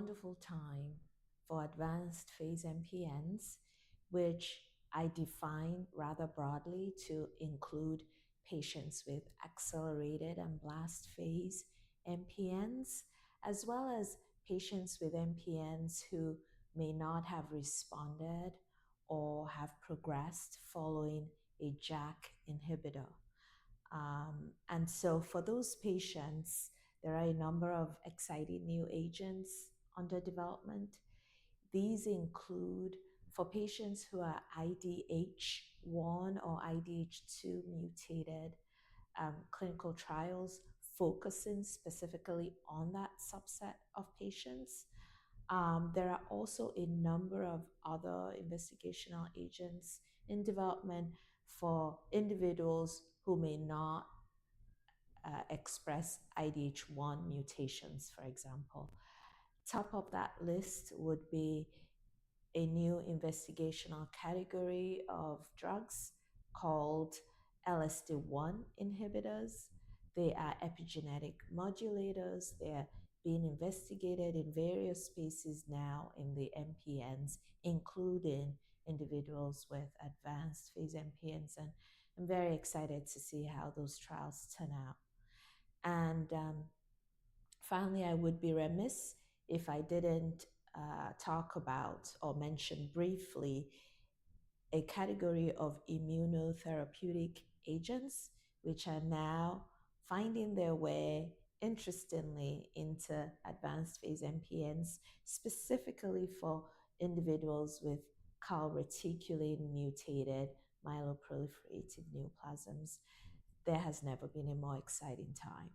wonderful time for advanced phase MPNs, which I define rather broadly to include patients with accelerated and blast phase MPNs, as well as patients with MPNs who may not have responded or have progressed following a JAK inhibitor. And so for those patients, there are a number of exciting new agents under development. These include, for patients who are IDH1 or IDH2 mutated, clinical trials focusing specifically on that subset of patients. There are also a number of other investigational agents in development for individuals who may not express IDH1 mutations, for example. Top of that list would be a new investigational category of drugs called LSD1 inhibitors. They are epigenetic modulators. They're being investigated in various spaces now in the MPNs, including individuals with advanced phase MPNs. And I'm very excited to see how those trials turn out. And finally, I would be remiss if I didn't talk about or mention briefly a category of immunotherapeutic agents, which are now finding their way, interestingly, into advanced phase MPNs, specifically for individuals with CALR-mutated myeloproliferative neoplasms. There has never been a more exciting time.